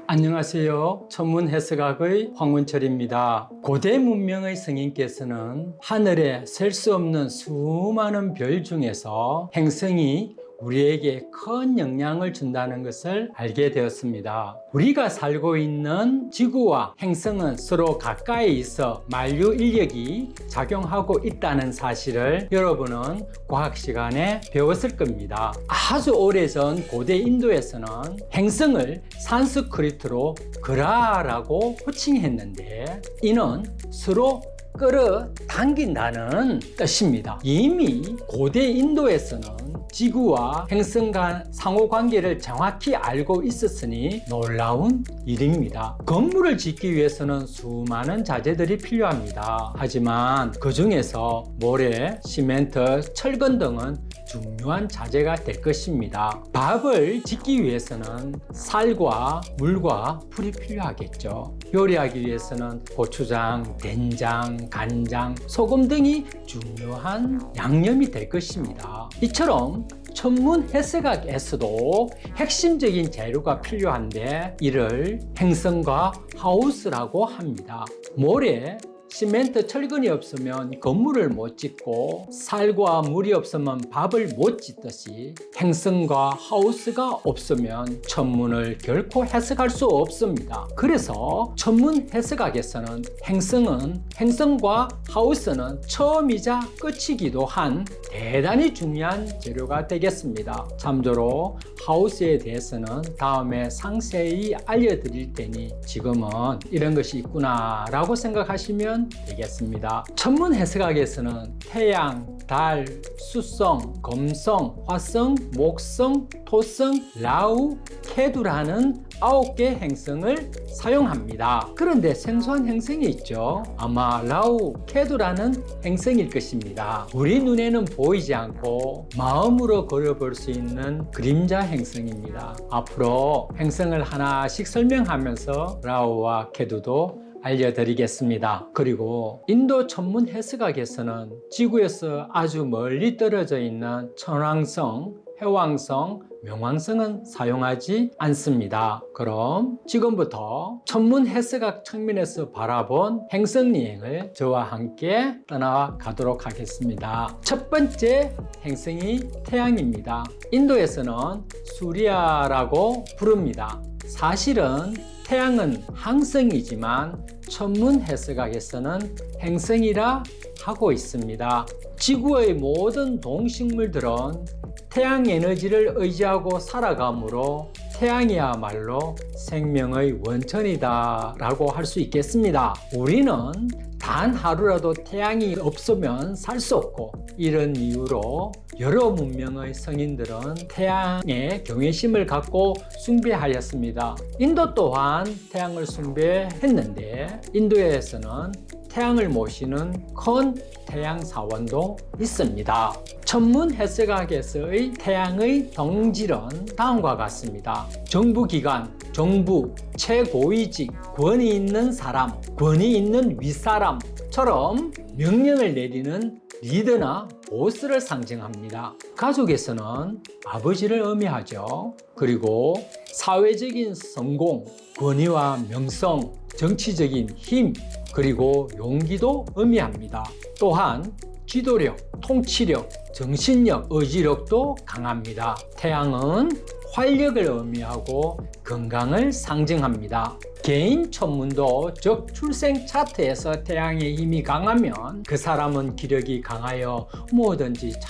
안녕하세요. 천문해석학의 황원철입니다. 고대 문명의 성인께서는 하늘에 셀 수 없는 수많은 별 중에서 행성이 우리에게 큰 영향을 준다는 것을 알게 되었습니다. 우리가 살고 있는 지구와 행성은 서로 가까이 있어 만류 인력이 작용하고 있다는 사실을 여러분은 과학 시간에 배웠을 겁니다. 아주 오래전 고대 인도에서는 행성을 산스크리트로 그라라고 호칭했는데 이는 서로 끌어당긴다는 뜻입니다. 이미 고대 인도에서는 지구와 행성 간 상호관계를 정확히 알고 있었으니 놀라운 일입니다. 건물을 짓기 위해서는 수많은 자재들이 필요합니다. 하지만 그 중에서 모래, 시멘트, 철근 등은 중요한 자재가 될 것입니다. 밥을 짓기 위해서는 쌀과 물과 불이 필요하겠죠. 요리하기 위해서는 고추장, 된장, 간장, 소금 등이 중요한 양념이 될 것입니다. 이처럼 천문해석학에서도 핵심적인 재료가 필요한데 이를 행성과 하우스라고 합니다. 모래, 시멘트, 철근이 없으면 건물을 못 짓고 쌀과 물이 없으면 밥을 못 짓듯이 행성과 하우스가 없으면 천문을 결코 해석할 수 없습니다. 그래서 천문해석학에서는 행성과 하우스는 처음이자 끝이기도 한 대단히 중요한 재료가 되겠습니다. 참조로 하우스에 대해서는 다음에 상세히 알려드릴 테니 지금은 이런 것이 있구나 라고 생각하시면 되겠습니다. 천문해석학에서는 태양, 달, 수성, 금성, 화성, 목성, 토성, 라우, 케두라는 9개 행성을 사용합니다. 그런데 생소한 행성이 있죠. 아마 라우, 케두라는 행성일 것입니다. 우리 눈에는 보이지 않고 마음으로 그려볼 수 있는 그림자 행성입니다. 앞으로 행성을 하나씩 설명하면서 라우와 케두도 알려드리겠습니다. 그리고 인도 천문해석학에서는 지구에서 아주 멀리 떨어져 있는 천왕성, 해왕성, 명왕성은 사용하지 않습니다. 그럼 지금부터 천문해석학 측면에서 바라본 행성여행을 저와 함께 떠나가도록 하겠습니다. 첫 번째 행성이 태양입니다. 인도에서는 수리아라고 부릅니다. 사실은 태양은 항성이지만 천문해석학에서는 행성이라 하고 있습니다. 지구의 모든 동식물들은 태양 에너지를 의지하고 살아가므로 태양이야말로 생명의 원천이다 라고 할 수 있겠습니다. 우리는 단 하루라도 태양이 없으면 살 수 없고 이런 이유로 여러 문명의 성인들은 태양에 경외심을 갖고 숭배하였습니다. 인도 또한 태양을 숭배했는데 인도에서는 태양을 모시는 큰 태양 사원도 있습니다. 천문해석학에서의 태양의 덩질은 다음과 같습니다. 정부기관, 정부, 최고위직, 권위 있는 사람, 권위 있는 윗사람처럼 명령을 내리는 리더나 보스를 상징합니다. 가족에서는 아버지를 의미하죠. 그리고 사회적인 성공, 권위와 명성, 정치적인 힘, 그리고 용기도 의미합니다. 또한 지도력, 통치력, 정신력, 의지력도 강합니다. 태양은 활력을 의미하고 건강을 상징합니다. 개인 천문도 즉 출생 차트에서 태양의 힘이 강하면 그 사람은 기력이 강하여 뭐든지 잘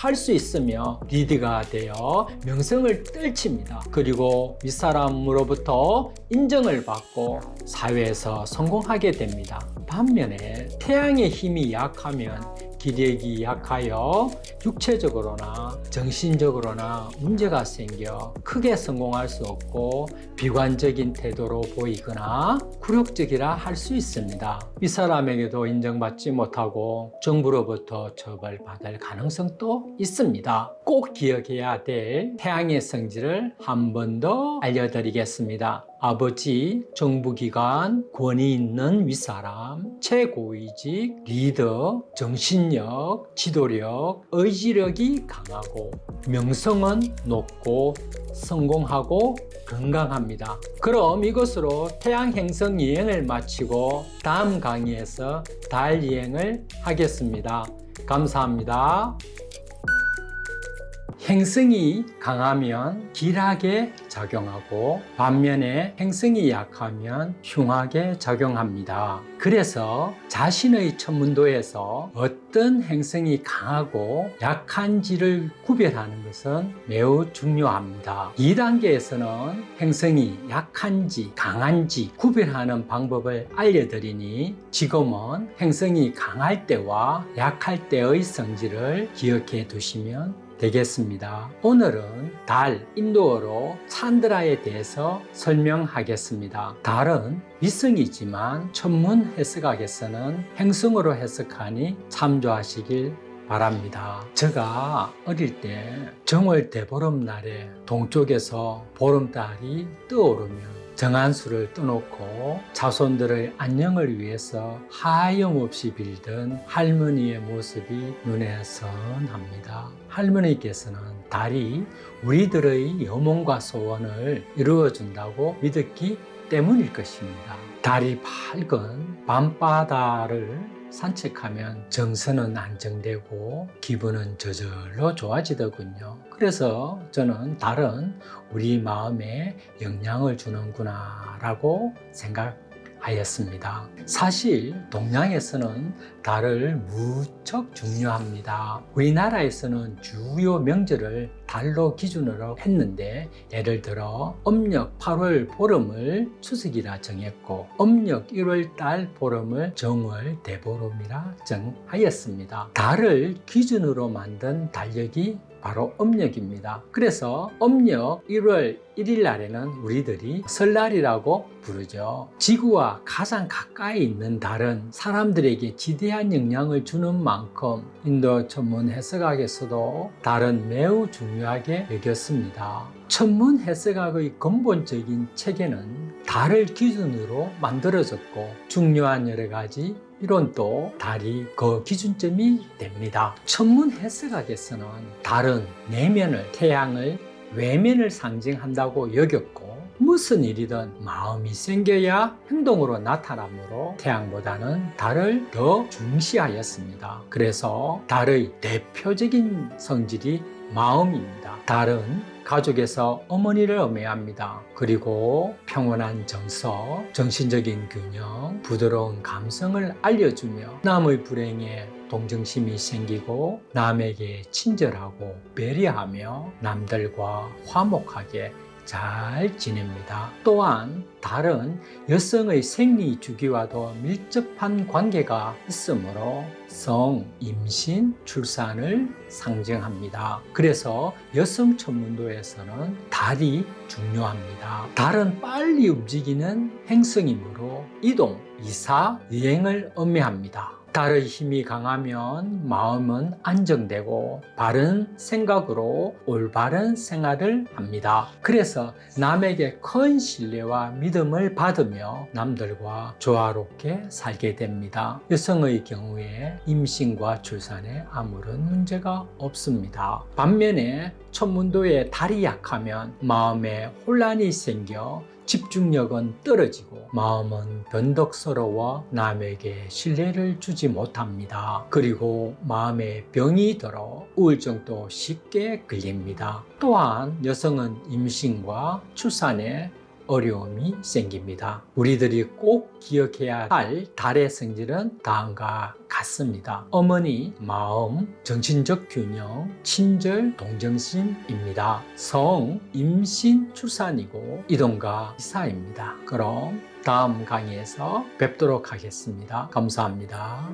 할 수 있으며 리드가 되어 명성을 떨칩니다. 그리고 윗사람으로부터 인정을 받고 사회에서 성공하게 됩니다. 반면에 태양의 힘이 약하면 기력이 약하여 육체적으로나 정신적으로나 문제가 생겨 크게 성공할 수 없고 비관적인 태도로 보이거나 굴욕적이라 할 수 있습니다. 이 사람에게도 인정받지 못하고 정부로부터 처벌받을 가능성도 있습니다. 꼭 기억해야 될 태양의 성질을 한 번 더 알려드리겠습니다. 아버지, 정부기관, 권위 있는 윗사람, 최고위직, 리더, 정신력, 지도력, 의지력이 강하고 명성은 높고 성공하고 건강합니다. 그럼 이것으로 태양 행성 여행을 마치고 다음 강의에서 달 여행을 하겠습니다. 감사합니다. 행성이 강하면 길하게 작용하고 반면에 행성이 약하면 흉하게 작용합니다. 그래서 자신의 천문도에서 어떤 행성이 강하고 약한지를 구별하는 것은 매우 중요합니다. 2단계에서는 행성이 약한지 강한지 구별하는 방법을 알려드리니 지금은 행성이 강할 때와 약할 때의 성질을 기억해 두시면 되겠습니다. 오늘은 달, 인도어로 찬드라에 대해서 설명하겠습니다. 달은 위성이지만 천문 해석학에서는 행성으로 해석하니 참조하시길 바랍니다. 제가 어릴 때 정월 대보름날에 동쪽에서 보름달이 떠오르면 정한수를 떠놓고 자손들의 안녕을 위해서 하염없이 빌던 할머니의 모습이 눈에 선합니다. 할머니께서는 달이 우리들의 염원과 소원을 이루어준다고 믿었기 때문일 것입니다. 달이 밝은 밤바다를 산책하면 정서는 안정되고 기분은 저절로 좋아지더군요. 그래서 저는 달은 우리 마음에 영향을 주는구나 라고 생각하였습니다. 사실 동양에서는 달을 무척 중요합니다. 우리나라에서는 주요 명절을 달로 기준으로 했는데 예를 들어 âm 력 8월 보름을 추석이라 정했고 âm 력 1월 달 보름을 정월 대보름이라 정하였습니다. 달을 기준으로 만든 달력이 바로 âm 력입니다. 그래서 âm 력 1월 1일 날에는 우리들이 설날이라고 부르죠. 지구와 가장 가까이 있는 달은 사람들에게 지대한 영향을 주는 만큼 인도 천문 해석학에서도 달은 매우 중요하게 여겼습니다. 천문 해석학의 근본적인 체계는 달을 기준으로 만들어졌고 중요한 여러 가지 이론도 달이 그 기준점이 됩니다. 천문 해석학에서는 달은 내면을, 태양을 외면을 상징한다고 여겼고 무슨 일이든 마음이 생겨야 행동으로 나타나므로 태양보다는 달을 더 중시하였습니다. 그래서 달의 대표적인 성질이 마음입니다. 달은 가족에서 어머니를 의미합니다. 그리고 평온한 정서, 정신적인 균형, 부드러운 감성을 알려주며 남의 불행에 동정심이 생기고 남에게 친절하고 배려하며 남들과 화목하게 잘 지냅니다. 또한 달은 여성의 생리 주기와도 밀접한 관계가 있으므로 성, 임신, 출산을 상징합니다. 그래서 여성 천문도에서는 달이 중요합니다. 달은 빨리 움직이는 행성이므로 이동, 이사, 여행을 의미합니다. 달의 힘이 강하면 마음은 안정되고 바른 생각으로 올바른 생활을 합니다. 그래서 남에게 큰 신뢰와 믿음을 받으며 남들과 조화롭게 살게 됩니다. 여성의 경우에 임신과 출산에 아무런 문제가 없습니다. 반면에 천문도에 달이 약하면 마음에 혼란이 생겨 집중력은 떨어지고 마음은 변덕스러워 남에게 신뢰를 주지 못합니다. 그리고 마음에 병이 들어 우울증도 쉽게 걸립니다. 또한 여성은 임신과 출산에 어려움이 생깁니다. 우리들이 꼭 기억해야 할 달의 성질은 다음과 같습니다. 어머니, 마음, 정신적 균형, 친절, 동정심입니다. 성, 임신, 출산이고 이동과 이사입니다. 그럼 다음 강의에서 뵙도록 하겠습니다. 감사합니다.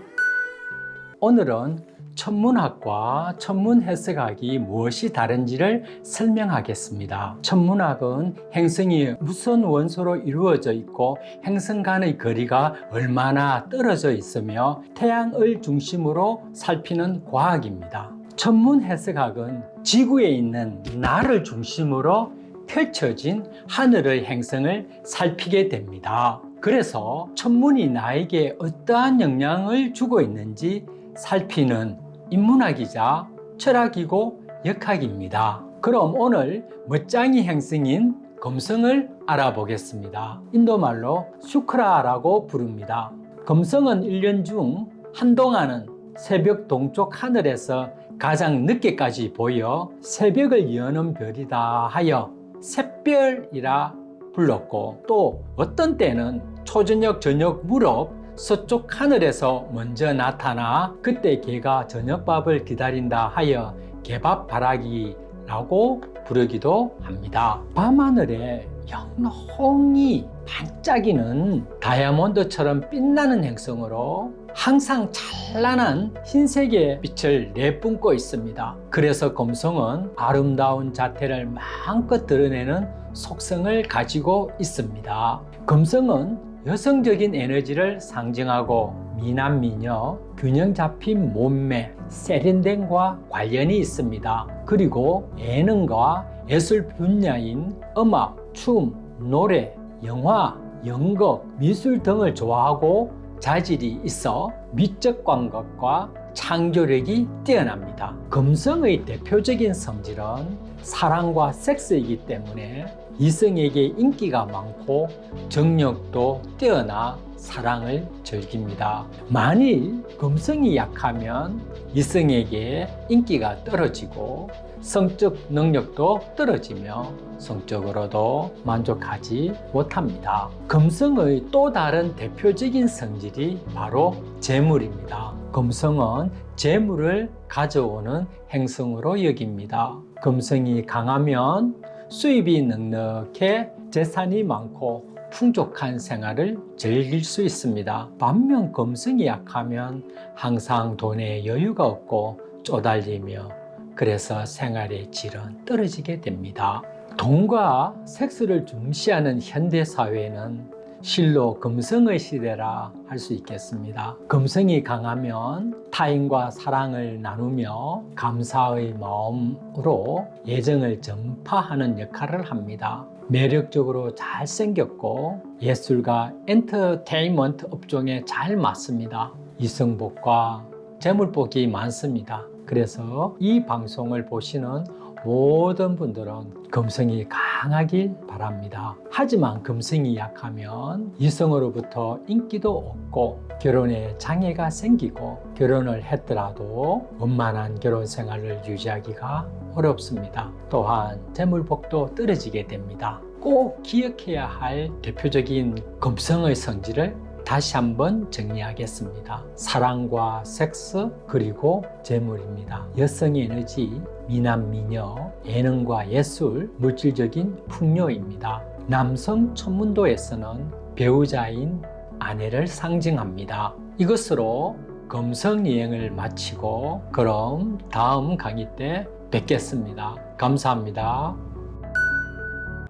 오늘은 천문학과 천문해석학이 무엇이 다른지를 설명하겠습니다. 천문학은 행성이 무슨 원소로 이루어져 있고 행성 간의 거리가 얼마나 떨어져 있으며 태양을 중심으로 살피는 과학입니다. 천문해석학은 지구에 있는 나를 중심으로 펼쳐진 하늘의 행성을 살피게 됩니다. 그래서 천문이 나에게 어떠한 영향을 주고 있는지 살피는 인문학이자 철학이고 역학입니다. 그럼 오늘 멋쟁이 행성인 금성을 알아보겠습니다. 인도말로 슈크라라고 부릅니다. 금성은 1년 중 한동안은 새벽 동쪽 하늘에서 가장 늦게까지 보여 새벽을 여는 별이다 하여 샛별이라 불렀고, 또 어떤 때는 초저녁 저녁 무렵 서쪽 하늘에서 먼저 나타나 그때 개가 저녁밥을 기다린다 하여 개밥바라기라고 부르기도 합니다. 밤하늘에 영롱히 반짝이는 다이아몬드처럼 빛나는 행성으로 항상 찬란한 흰색의 빛을 내뿜고 있습니다. 그래서 금성은 아름다운 자태를 마음껏 드러내는 속성을 가지고 있습니다. 금성은 여성적인 에너지를 상징하고 미남 미녀, 균형 잡힌 몸매, 세련됨과 관련이 있습니다. 그리고 예능과 예술 분야인 음악, 춤, 노래, 영화, 연극, 미술 등을 좋아하고 자질이 있어 미적 감각과 창조력이 뛰어납니다. 금성의 대표적인 성질은 사랑과 섹스이기 때문에 이성에게 인기가 많고 정력도 뛰어나 사랑을 즐깁니다. 만일 금성이 약하면 이성에게 인기가 떨어지고 성적 능력도 떨어지며 성적으로도 만족하지 못합니다. 금성의 또 다른 대표적인 성질이 바로 재물입니다. 금성은 재물을 가져오는 행성으로 여깁니다. 금성이 강하면 수입이 넉넉해 재산이 많고 풍족한 생활을 즐길 수 있습니다. 반면 금성이 약하면 항상 돈에 여유가 없고 쪼달리며 그래서 생활의 질은 떨어지게 됩니다. 돈과 섹스를 중시하는 현대 사회는 실로 금성의 시대라 할 수 있겠습니다. 금성이 강하면 타인과 사랑을 나누며 감사의 마음으로 애정을 전파하는 역할을 합니다. 매력적으로 잘생겼고 예술과 엔터테인먼트 업종에 잘 맞습니다. 이성복과 재물복이 많습니다. 그래서 이 방송을 보시는 모든 분들은 금성이 강하길 바랍니다. 하지만 금성이 약하면 이성으로부터 인기도 없고 결혼에 장애가 생기고 결혼을 했더라도 원만한 결혼 생활을 유지하기가 어렵습니다. 또한 재물복도 떨어지게 됩니다. 꼭 기억해야 할 대표적인 금성의 성질을 다시 한번 정리하겠습니다. 사랑과 섹스 그리고 재물입니다. 여성의 에너지, 미남 미녀, 예능과 예술, 물질적인 풍요입니다. 남성 천문도에서는 배우자인 아내를 상징합니다. 이것으로 금성 여행을 마치고 그럼 다음 강의 때 뵙겠습니다. 감사합니다.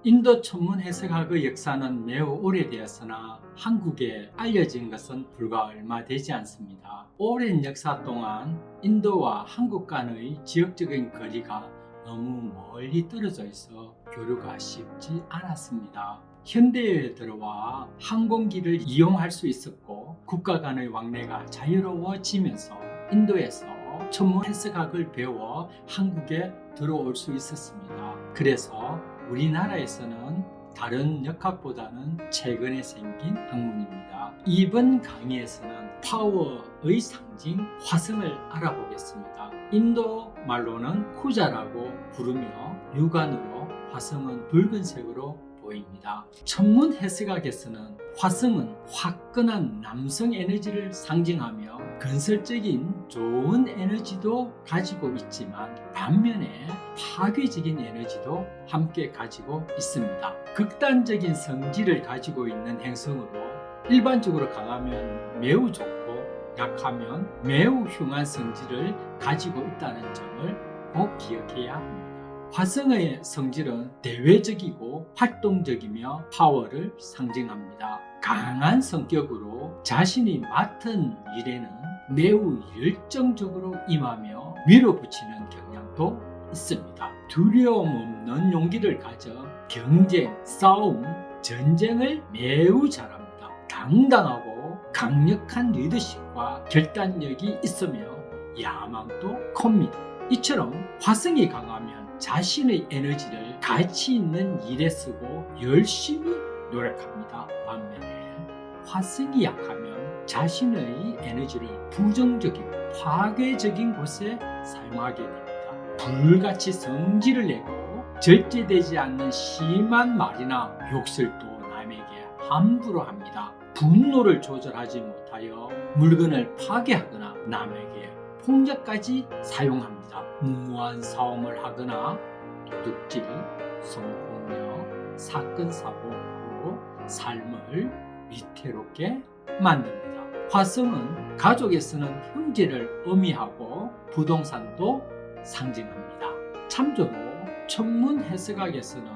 인도 천문 해석학의 역사는 매우 오래되었으나 한국에 알려진 것은 불과 얼마 되지 않습니다. 오랜 역사 동안 인도와 한국 간의 지역적인 거리가 너무 멀리 떨어져 있어 교류가 쉽지 않았습니다. 현대에 들어와 항공기를 이용할 수 있었고 국가 간의 왕래가 자유로워지면서 인도에서 천문 해석학을 배워 한국에 들어올 수 있었습니다. 그래서 우리나라에서는 다른 역학보다는 최근에 생긴 학문입니다. 이번 강의에서는 파워의 상징 화성을 알아보겠습니다. 인도 말로는 쿠자라고 부르며 육안으로 화성은 붉은색으로 보입니다. 천문 해석학에서는 화성은 화끈한 남성 에너지를 상징하며 건설적인 좋은 에너지도 가지고 있지만 반면에 파괴적인 에너지도 함께 가지고 있습니다. 극단적인 성질을 가지고 있는 행성으로 일반적으로 강하면 매우 좋고 약하면 매우 흉한 성질을 가지고 있다는 점을 꼭 기억해야 합니다. 화성의 성질은 대외적이고 활동적이며 파워를 상징합니다. 강한 성격으로 자신이 맡은 일에는 매우 열정적으로 임하며 밀어붙이는 경향도 있습니다. 두려움 없는 용기를 가져 경쟁, 싸움, 전쟁을 매우 잘합니다. 당당하고 강력한 리더십과 결단력이 있으며 야망도 큽니다. 이처럼 화성이 강하면 자신의 에너지를 가치 있는 일에 쓰고 열심히 노력합니다. 반면에 화성이 약하면 자신의 에너지를 부정적이고 파괴적인 곳에 사용하게 됩니다. 불같이 성질을 내고 절제되지 않는 심한 말이나 욕설도 남에게 함부로 합니다. 분노를 조절하지 못하여 물건을 파괴하거나 남에게 폭력까지 사용합니다. 무모한 싸움을 하거나 도둑질, 성폭력, 사건 사고로 삶을 위태롭게 만듭니다. 화성은 가족에서는 형제를 의미하고 부동산도 상징합니다. 참조로 천문 해석학에서는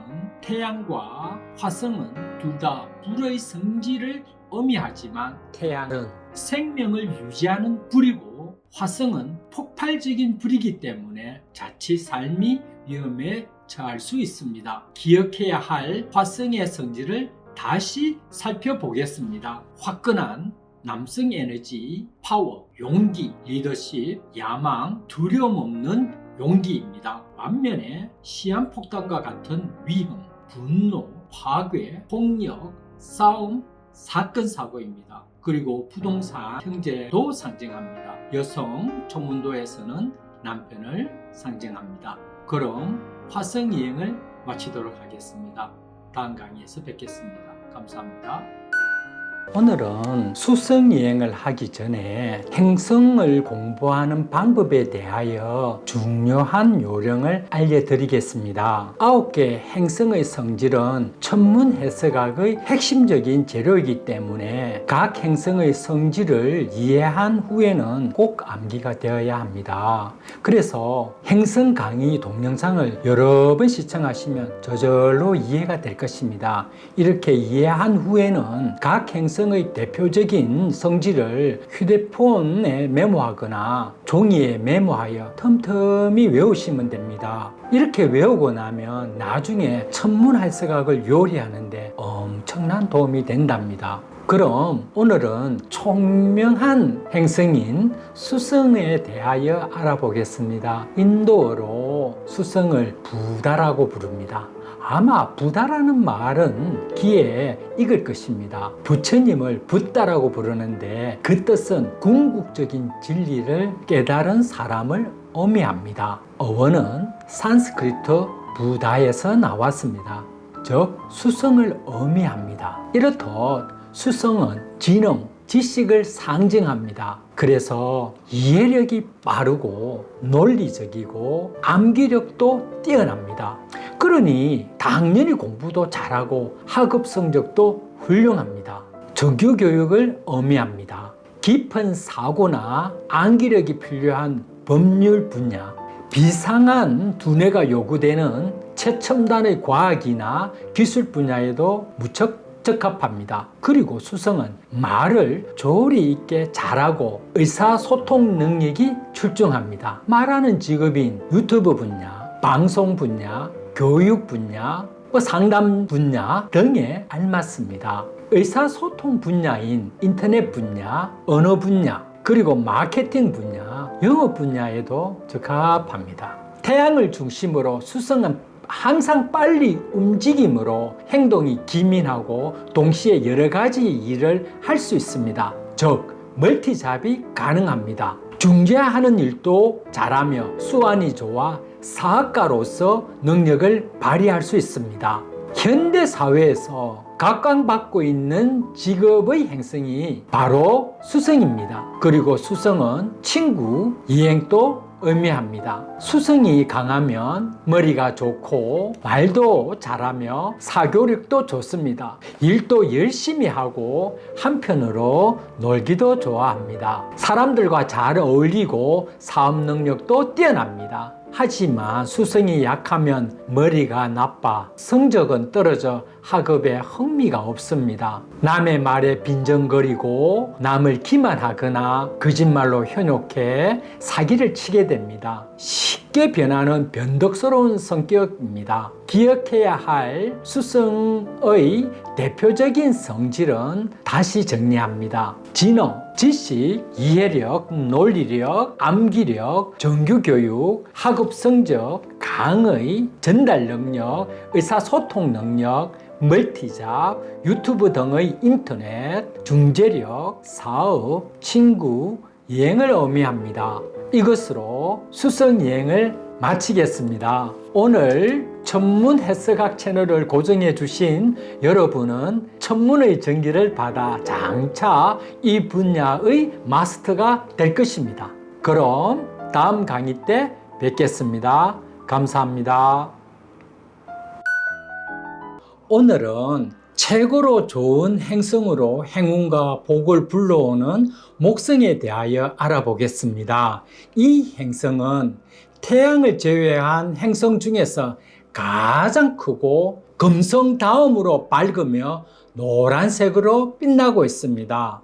태양과 화성은 둘 다 불의 성질을 의미하지만 태양은 생명을 유지하는 불이고 화성은 폭발적인 불이기 때문에 자칫 삶이 위험에 처할 수 있습니다. 기억해야 할 화성의 성질을 다시 살펴보겠습니다. 화끈한 남성 에너지, 파워, 용기, 리더십, 야망, 두려움 없는 용기입니다. 반면에 시한폭탄과 같은 위험, 분노, 파괴, 폭력, 싸움, 사건 사고입니다. 그리고 부동산, 형제도 상징합니다. 여성 천문도에서는 남편을 상징합니다. 그럼 화성 여행을 마치도록 하겠습니다. 다음 강의에서 뵙겠습니다. 감사합니다. 오늘은 수성 여행을 하기 전에 행성을 공부하는 방법에 대하여 중요한 요령을 알려드리겠습니다. 9개 행성의 성질은 천문 해석학의 핵심적인 재료이기 때문에 각 행성의 성질을 이해한 후에는 꼭 암기가 되어야 합니다. 그래서 행성 강의 동영상을 여러 번 시청하시면 저절로 이해가 될 것입니다. 이렇게 이해한 후에는 각 행성의 대표적인 성질을 휴대폰에 메모하거나 종이에 메모하여 틈틈이 외우시면 됩니다. 이렇게 외우고 나면 나중에 천문 해석학을 요리하는데 엄청난 도움이 된답니다. 그럼 오늘은 총명한 행성인 수성에 대하여 알아보겠습니다. 인도어로 수성을 부다라고 부릅니다. 아마 부다라는 말은 귀에 익을 것입니다. 부처님을 붓다라고 부르는데 그 뜻은 궁극적인 진리를 깨달은 사람을 의미합니다. 어원은 산스크리트 부다에서 나왔습니다. 즉 수성을 의미합니다. 이렇듯 수성은 지능, 지식을 상징합니다. 그래서 이해력이 빠르고 논리적이고 암기력도 뛰어납니다. 그러니 당연히 공부도 잘하고 학업 성적도 훌륭합니다. 정규 교육을 의미합니다. 깊은 사고나 암기력이 필요한 법률 분야, 비상한 두뇌가 요구되는 최첨단의 과학이나 기술 분야에도 무척 적합합니다. 그리고 수성은 말을 조리 있게 잘하고 의사소통 능력이 출중합니다. 말하는 직업인 유튜브 분야, 방송 분야, 교육 분야, 상담 분야 등에 알맞습니다. 의사소통 분야인 인터넷 분야, 언어 분야, 그리고 마케팅 분야, 영업 분야에도 적합합니다. 태양을 중심으로 수성은 항상 빨리 움직임으로 행동이 기민하고 동시에 여러 가지 일을 할 수 있습니다. 즉, 멀티잡이 가능합니다. 중재하는 일도 잘하며 수완이 좋아 사학가로서 능력을 발휘할 수 있습니다. 현대 사회에서 각광받고 있는 직업의 행성이 바로 수성입니다. 그리고 수성은 친구, 이행도 의미합니다. 수성이 강하면 머리가 좋고 말도 잘하며 사교력도 좋습니다. 일도 열심히 하고 한편으로 놀기도 좋아합니다. 사람들과 잘 어울리고 사업 능력도 뛰어납니다. 하지만 수성이 약하면 머리가 나빠 성적은 떨어져 학업에 흥미가 없습니다. 남의 말에 빈정거리고 남을 기만하거나 거짓말로 현혹해 사기를 치게 됩니다. 쉽게 변하는 변덕스러운 성격입니다. 기억해야 할 수성의 대표적인 성질은 다시 정리합니다. 지능, 지식, 이해력, 논리력, 암기력, 정규교육, 학업 성적, 강의, 전달 능력, 의사소통 능력, 멀티잡, 유튜브 등의 인터넷, 중재력, 사업, 친구, 여행을 의미합니다. 이것으로 수성 여행을 마치겠습니다. 오늘 천문 해석학 채널을 고정해 주신 여러분은 천문의 전기를 받아 장차 이 분야의 마스터가 될 것입니다. 그럼 다음 강의 때 뵙겠습니다. 감사합니다. 오늘은 최고로 좋은 행성으로 행운과 복을 불러오는 목성에 대하여 알아보겠습니다. 이 행성은 태양을 제외한 행성 중에서 가장 크고 금성 다음으로 밝으며 노란색으로 빛나고 있습니다.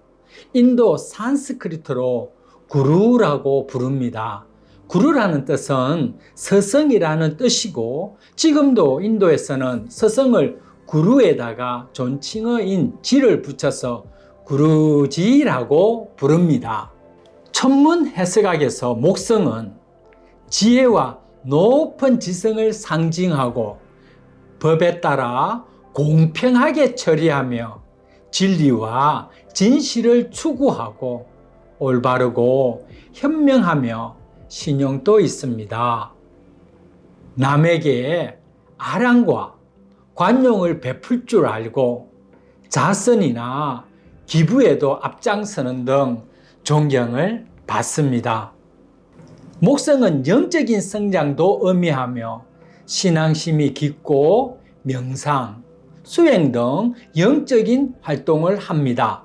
인도 산스크리트로 구루라고 부릅니다. 구루라는 뜻은 서성이라는 뜻이고 지금도 인도에서는 서성을 구루에다가 존칭어인 지를 붙여서 구루지라고 부릅니다. 천문 해석학에서 목성은 지혜와 높은 지성을 상징하고 법에 따라 공평하게 처리하며 진리와 진실을 추구하고 올바르고 현명하며 신용도 있습니다. 남에게 아량과 관용을 베풀 줄 알고 자선이나 기부에도 앞장서는 등 존경을 받습니다. 목성은 영적인 성장도 의미하며 신앙심이 깊고 명상, 수행 등 영적인 활동을 합니다.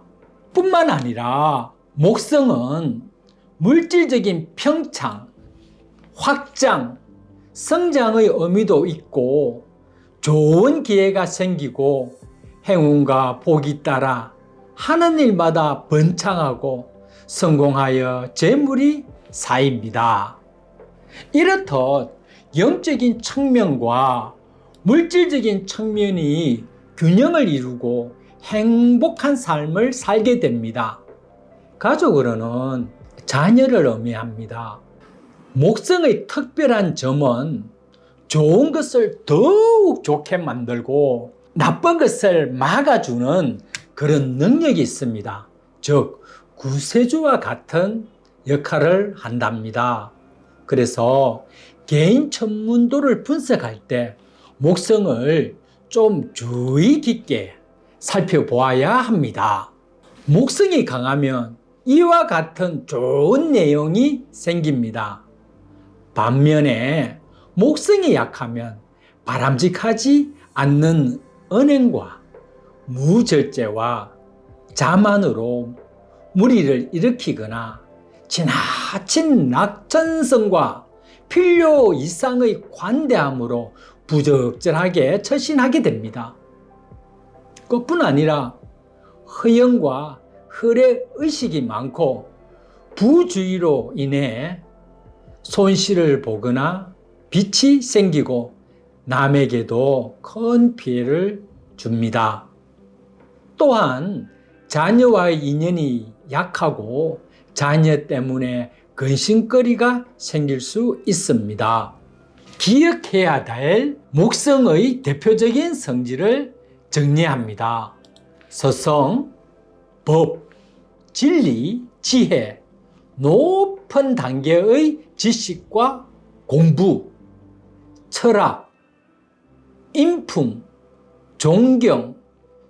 뿐만 아니라 목성은 물질적인 평창, 확장, 성장의 의미도 있고 좋은 기회가 생기고 행운과 복이 따라 하는 일마다 번창하고 성공하여 재물이 쌓입니다. 이렇듯 영적인 측면과 물질적인 측면이 균형을 이루고 행복한 삶을 살게 됩니다. 가족으로는 자녀를 의미합니다. 목성의 특별한 점은 좋은 것을 더욱 좋게 만들고 나쁜 것을 막아주는 그런 능력이 있습니다. 즉, 구세주와 같은 역할을 한답니다. 그래서 개인 천문도를 분석할 때 목성을 좀 주의 깊게 살펴보아야 합니다. 목성이 강하면 이와 같은 좋은 내용이 생깁니다. 반면에 목성이 약하면 바람직하지 않는 언행과 무절제와 자만으로 무리를 일으키거나 지나친 낙천성과 필요 이상의 관대함으로 부적절하게 처신하게 됩니다. 그뿐 아니라 허영과 허례의식이 많고 부주의로 인해 손실을 보거나 빚이 생기고 남에게도 큰 피해를 줍니다. 또한 자녀와의 인연이 약하고 자녀 때문에 근심거리가 생길 수 있습니다. 기억해야 될 목성의 대표적인 성질을 정리합니다. 서성, 법, 진리, 지혜, 높은 단계의 지식과 공부, 철학, 인품, 존경,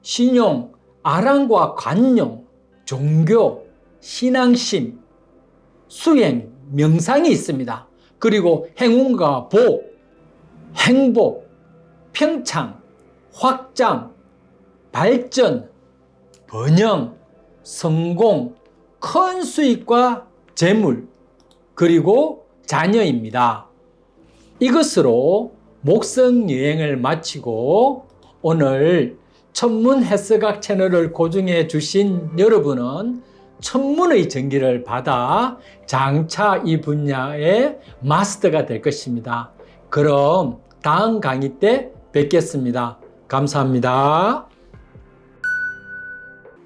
신용, 아랑과 관용, 종교, 신앙심, 수행, 명상이 있습니다. 그리고 행운과 복, 행복, 평창, 확장, 발전, 번영, 성공, 큰 수익과 재물, 그리고 자녀입니다. 이것으로 목성 여행을 마치고 오늘 천문 해석학 채널을 고정해 주신 여러분은 천문의 전기를 받아 장차 이 분야의 마스터가 될 것입니다. 그럼 다음 강의 때 뵙겠습니다. 감사합니다.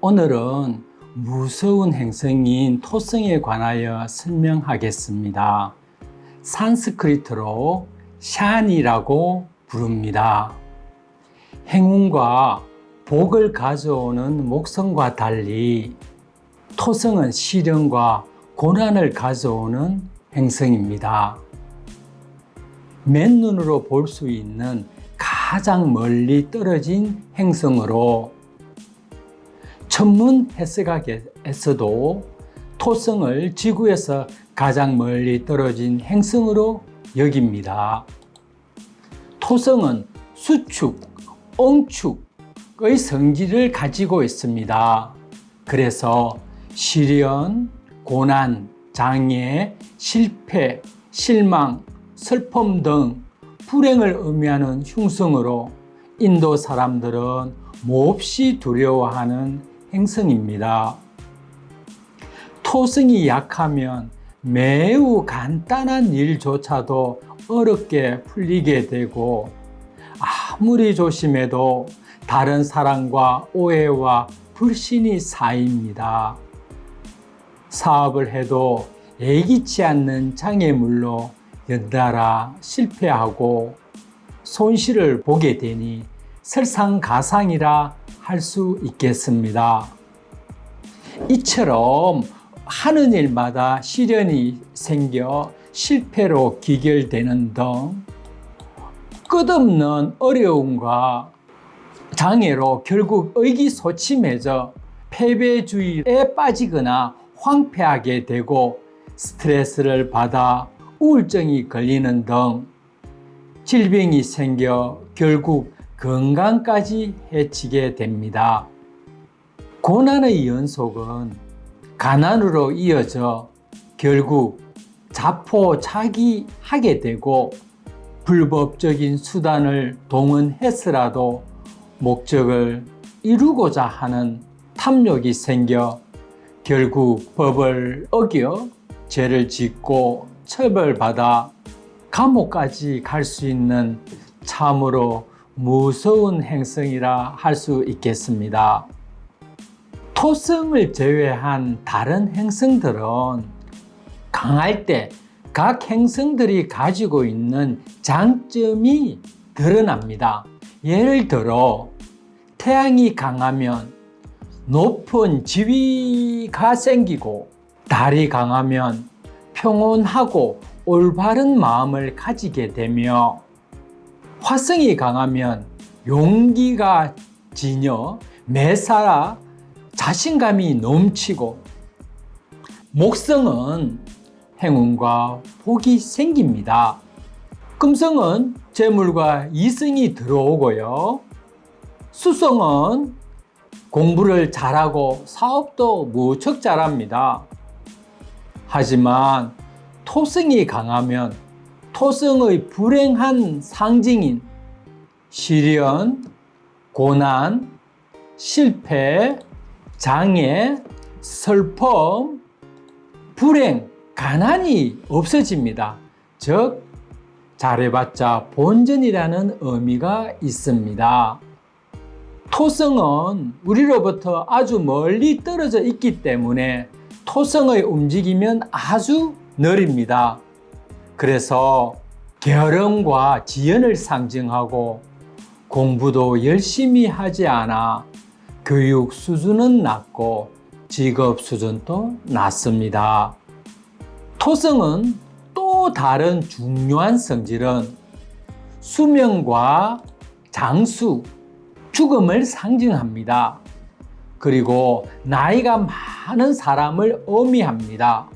오늘은 무서운 행성인 토성에 관하여 설명하겠습니다. 산스크리트로 샨이라고 부릅니다. 행운과 복을 가져오는 목성과 달리 토성은 시련과 고난을 가져오는 행성입니다. 맨눈으로 볼 수 있는 가장 멀리 떨어진 행성으로 천문 해석학에서도 토성을 지구에서 가장 멀리 떨어진 행성으로 여깁니다. 토성은 수축, 엉축의 성질을 가지고 있습니다. 그래서 시련, 고난, 장애, 실패, 실망, 슬픔 등 불행을 의미하는 흉성으로 인도 사람들은 몹시 두려워하는 행성입니다. 토성이 약하면 매우 간단한 일조차도 어렵게 풀리게 되고 아무리 조심해도 다른 사람과 오해와 불신이 쌓입니다. 사업을 해도 예기치 않는 장애물로 연달아 실패하고 손실을 보게 되니 설상가상이라 할 수 있겠습니다. 이처럼 하는 일마다 시련이 생겨 실패로 귀결되는 등 끝없는 어려움과 장애로 결국 의기소침해져 패배주의에 빠지거나 황폐하게 되고 스트레스를 받아 우울증이 걸리는 등 질병이 생겨 결국 건강까지 해치게 됩니다. 고난의 연속은 가난으로 이어져 결국 자포자기하게 되고 불법적인 수단을 동원해서라도 목적을 이루고자 하는 탐욕이 생겨 결국 법을 어겨 죄를 짓고 처벌받아 감옥까지 갈 수 있는 참으로 무서운 행성이라 할 수 있겠습니다. 토성을 제외한 다른 행성들은 강할 때 각 행성들이 가지고 있는 장점이 드러납니다. 예를 들어 태양이 강하면 높은 지위가 생기고 달이 강하면 평온하고 올바른 마음을 가지게 되며 화성이 강하면 용기가 지녀 매사라 자신감이 넘치고 목성은 행운과 복이 생깁니다. 금성은 재물과 이승이 들어오고요. 수성은 공부를 잘하고 사업도 무척 잘합니다. 하지만 토성이 강하면 토성의 불행한 상징인 시련, 고난, 실패, 장애, 슬픔, 불행, 가난이 없어집니다. 즉 잘해봤자 본전이라는 의미가 있습니다. 토성은 우리로부터 아주 멀리 떨어져 있기 때문에 토성의 움직임은 아주 느립니다. 그래서 게으름과 지연을 상징하고 공부도 열심히 하지 않아 교육 수준은 낮고 직업 수준도 낮습니다. 토성은 또 다른 중요한 성질은 수명과 장수, 죽음을 상징합니다. 그리고 나이가 많은 사람을 의미합니다.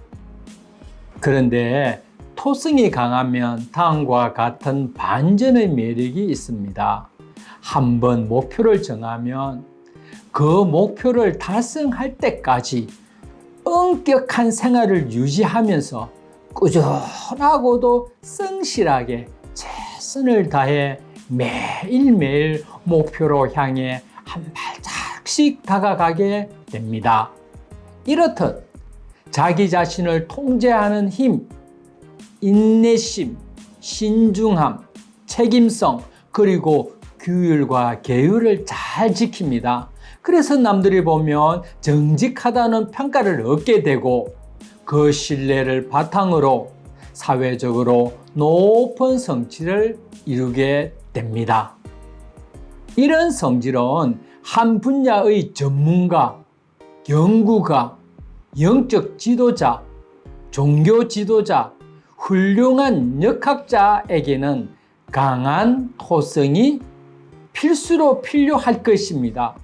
그런데 토성이 강하면 다음과 같은 반전의 매력이 있습니다. 한번 목표를 정하면 그 목표를 달성할 때까지 엄격한 생활을 유지하면서 꾸준하고도 성실하게 최선을 다해 매일매일 목표로 향해 한 발짝씩 다가가게 됩니다. 이렇듯 자기 자신을 통제하는 힘, 인내심, 신중함, 책임성, 그리고 규율과 계율을 잘 지킵니다. 그래서 남들이 보면 정직하다는 평가를 얻게 되고 그 신뢰를 바탕으로 사회적으로 높은 성취를 이루게 됩니다. 이런 성질은 한 분야의 전문가, 연구가, 영적 지도자, 종교 지도자, 훌륭한 역학자에게는 강한 토성이 필수로 필요할 것입니다.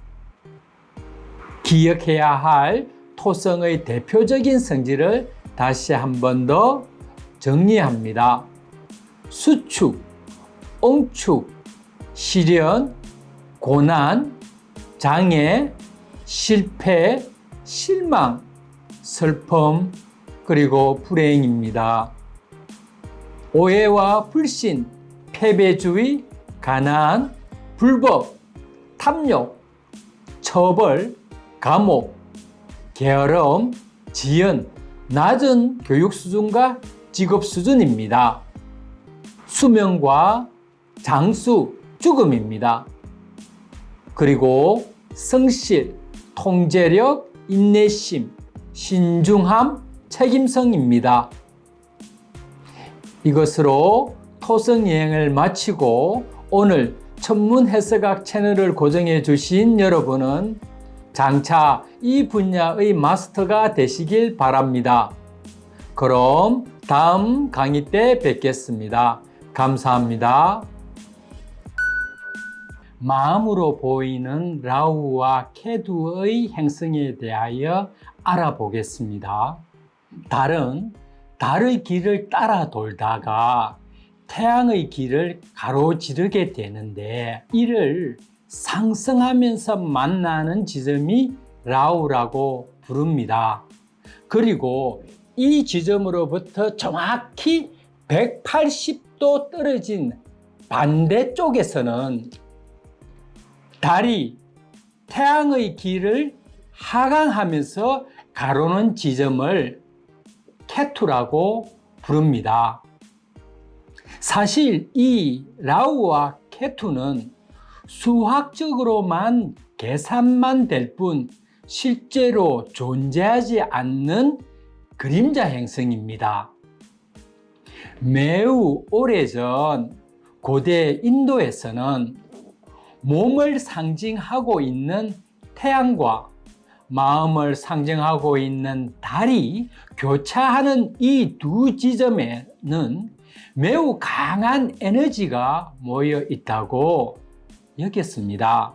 기억해야 할 토성의 대표적인 성질을 다시 한 번 더 정리합니다. 수축, 엉축, 시련, 고난, 장애, 실패, 실망, 슬픔, 그리고 불행입니다. 오해와 불신, 패배주의, 가난, 불법, 탐욕, 처벌, 감옥, 게으름, 지연, 낮은 교육 수준과 직업 수준입니다. 수명과 장수, 죽음입니다. 그리고 성실, 통제력, 인내심, 신중함, 책임성입니다. 이것으로 토성 여행을 마치고 오늘 천문해석학 채널을 고정해 주신 여러분은 장차 이 분야의 마스터가 되시길 바랍니다. 그럼 다음 강의 때 뵙겠습니다. 감사합니다. 마음으로 보이는 라후와 케두의 행성에 대하여 알아보겠습니다. 달은 달의 길을 따라 돌다가 태양의 길을 가로지르게 되는데 이를 상승하면서 만나는 지점이 라후라고 부릅니다. 그리고 이 지점으로부터 정확히 180도 떨어진 반대쪽에서는 달이 태양의 길을 하강하면서 가로는 지점을 케투라고 부릅니다. 사실 이 라후와 케투는 수학적으로만 계산만 될 뿐 실제로 존재하지 않는 그림자 행성입니다. 매우 오래전 고대 인도에서는 몸을 상징하고 있는 태양과 마음을 상징하고 있는 달이 교차하는 이 두 지점에는 매우 강한 에너지가 모여 있다고 여겼습니다.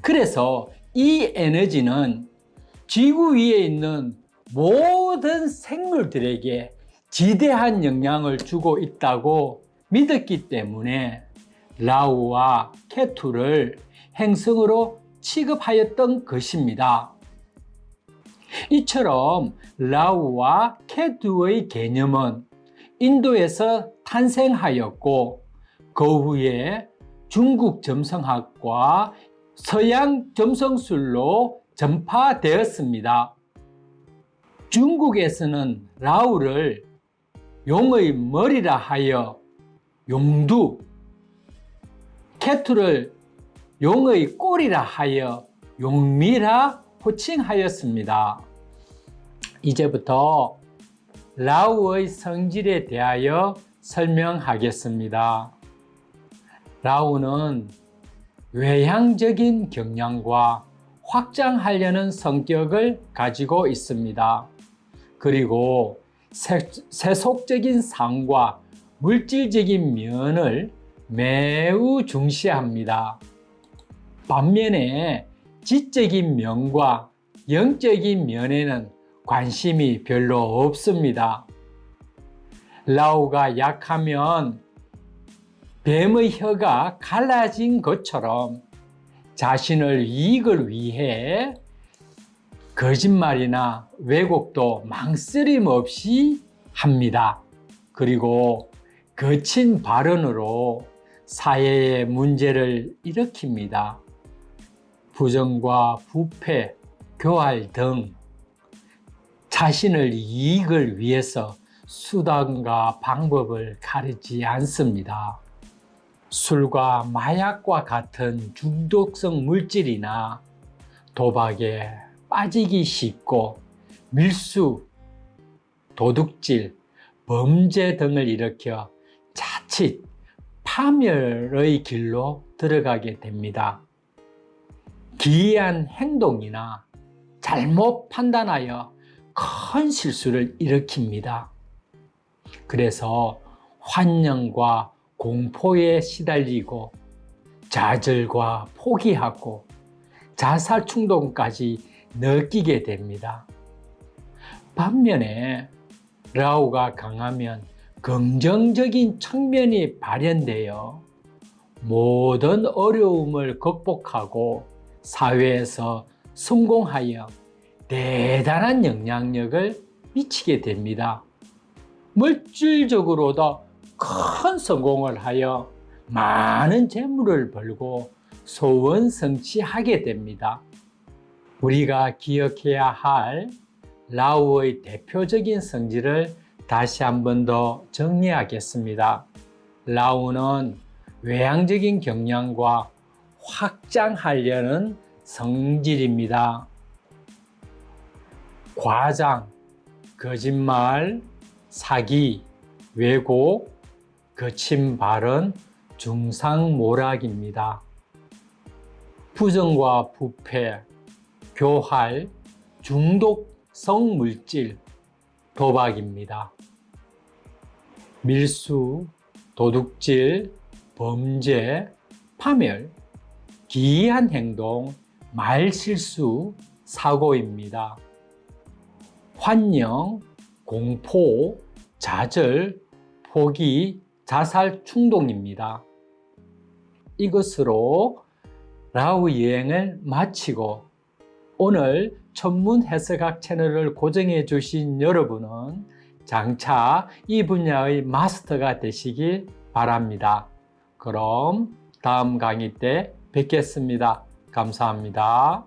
그래서 이 에너지는 지구 위에 있는 모든 생물들에게 지대한 영향을 주고 있다고 믿었기 때문에 라후와 케투를 행성으로 취급하였던 것입니다. 이처럼 라후와 케투의 개념은 인도에서 탄생하였고 그 후에 중국 점성학과 서양 점성술로 전파되었습니다. 중국에서는 라후를 용의 머리라 하여 용두, 케투를 용의 꼬리라 하여 용미라 호칭하였습니다. 이제부터 라후의 성질에 대하여 설명하겠습니다. 라후는 외향적인 경향과 확장하려는 성격을 가지고 있습니다. 그리고 세속적인 삶과 물질적인 면을 매우 중시합니다. 반면에 지적인 면과 영적인 면에는 관심이 별로 없습니다. 라후가 약하면 뱀의 혀가 갈라진 것처럼 자신을 이익을 위해 거짓말이나 왜곡도 망설임 없이 합니다. 그리고 거친 발언으로 사회의 문제를 일으킵니다. 부정과 부패, 교활 등 자신의 이익을 위해서 수단과 방법을 가리지 않습니다. 술과 마약과 같은 중독성 물질이나 도박에 빠지기 쉽고 밀수, 도둑질, 범죄 등을 일으켜 자칫 파멸의 길로 들어가게 됩니다. 기이한 행동이나 잘못 판단하여 큰 실수를 일으킵니다. 그래서 환영과 공포에 시달리고 좌절과 포기하고 자살 충동까지 느끼게 됩니다. 반면에 라오가 강하면 긍정적인 측면이 발현되어 모든 어려움을 극복하고 사회에서 성공하여 대단한 영향력을 미치게 됩니다. 물질적으로도 큰 성공을 하여 많은 재물을 벌고 소원 성취하게 됩니다. 우리가 기억해야 할 라오의 대표적인 성질을 다시 한 번 더 정리하겠습니다. 라오는 외향적인 경향과 확장하려는 성질입니다. 과장, 거짓말, 사기, 왜곡, 거친 발언, 중상모략입니다. 부정과 부패, 교활, 중독성 물질, 도박입니다. 밀수, 도둑질, 범죄, 파멸, 기이한 행동, 말실수, 사고입니다. 환영, 공포, 좌절, 포기, 자살 충동입니다. 이것으로 라오 여행을 마치고 오늘 천문 해석학 채널을 고정해 주신 여러분은 장차 이 분야의 마스터가 되시길 바랍니다. 그럼 다음 강의 때 뵙겠습니다. 감사합니다.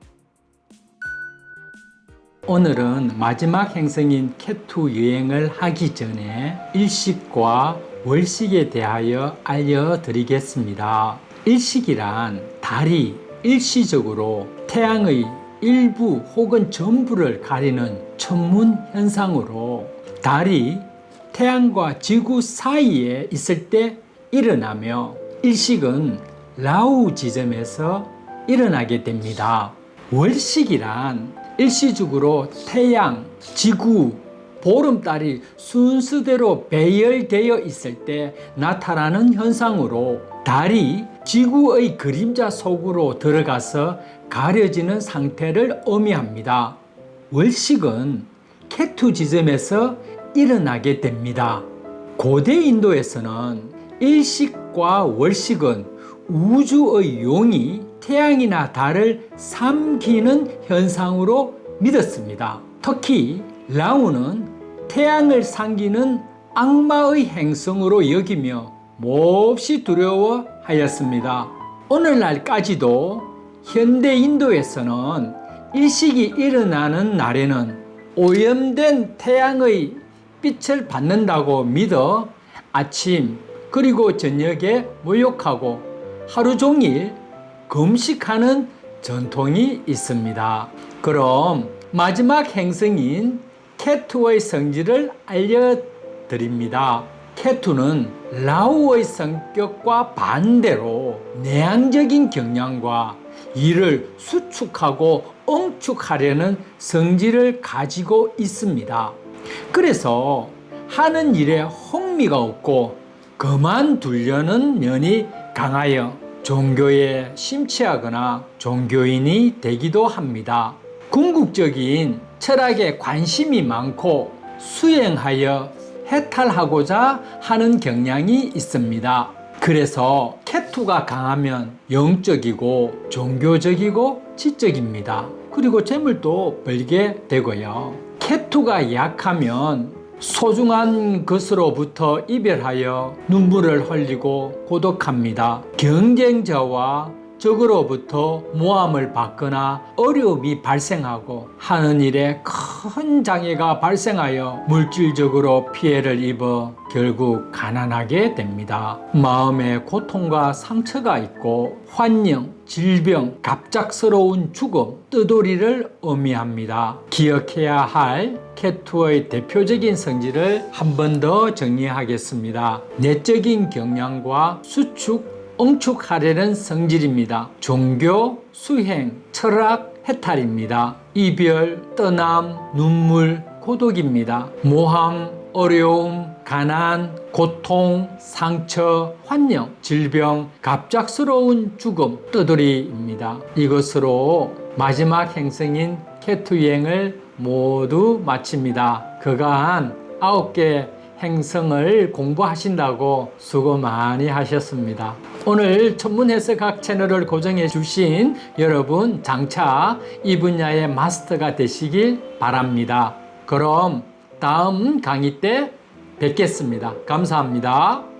오늘은 마지막 행성인 케투 여행을 하기 전에 일식과 월식에 대하여 알려드리겠습니다. 일식이란 달이 일시적으로 태양의 일부 혹은 전부를 가리는 천문 현상으로 달이 태양과 지구 사이에 있을 때 일어나며 일식은 라오 지점에서 일어나게 됩니다. 월식이란 일시적으로 태양, 지구, 보름달이 순서대로 배열되어 있을 때 나타나는 현상으로 달이 지구의 그림자 속으로 들어가서 가려지는 상태를 의미합니다. 월식은 케투 지점에서 일어나게 됩니다. 고대 인도에서는 일식과 월식은 우주의 용이 태양이나 달을 삼키는 현상으로 믿었습니다. 특히 라오는 태양을 삼키는 악마의 행성으로 여기며 몹시 두려워하였습니다. 오늘날까지도 현대 인도에서는 일식이 일어나는 날에는 오염된 태양의 빛을 받는다고 믿어 아침 그리고 저녁에 목욕하고 하루 종일 금식하는 전통이 있습니다. 그럼 마지막 행성인 케투의 성질을 알려드립니다. 케투는 라오의 성격과 반대로 내향적인 경향과 일을 수축하고 엉축하려는 성질을 가지고 있습니다. 그래서 하는 일에 흥미가 없고 그만두려는 면이 강하여 종교에 심취하거나 종교인이 되기도 합니다. 궁극적인 철학에 관심이 많고 수행하여 해탈하고자 하는 경향이 있습니다. 그래서 케투가 강하면 영적이고 종교적이고 지적입니다. 그리고 재물도 벌게 되고요. 케투가 약하면 소중한 것으로부터 이별하여 눈물을 흘리고 고독합니다. 경쟁자와 적으로부터 모함을 받거나 어려움이 발생하고 하는 일에 큰 장애가 발생하여 물질적으로 피해를 입어 결국 가난하게 됩니다. 마음에 고통과 상처가 있고 환영, 질병, 갑작스러운 죽음, 뜨돌이를 의미합니다. 기억해야 할 케투의 대표적인 성질을 한 번 더 정리하겠습니다. 내적인 경향과 수축, 응축하려는 성질입니다. 종교, 수행, 철학, 해탈입니다. 이별, 떠남, 눈물, 고독입니다. 모함, 어려움, 가난, 고통, 상처, 환영, 질병, 갑작스러운 죽음, 떠돌이입니다. 이것으로 마지막 행성인 케투 여행을 모두 마칩니다. 그간 9개 행성을 공부하신다고 수고 많이 하셨습니다. 오늘 천문해석학 채널을 고정해 주신 여러분 장차 이 분야의 마스터가 되시길 바랍니다. 그럼 다음 강의 때 뵙겠습니다. 감사합니다.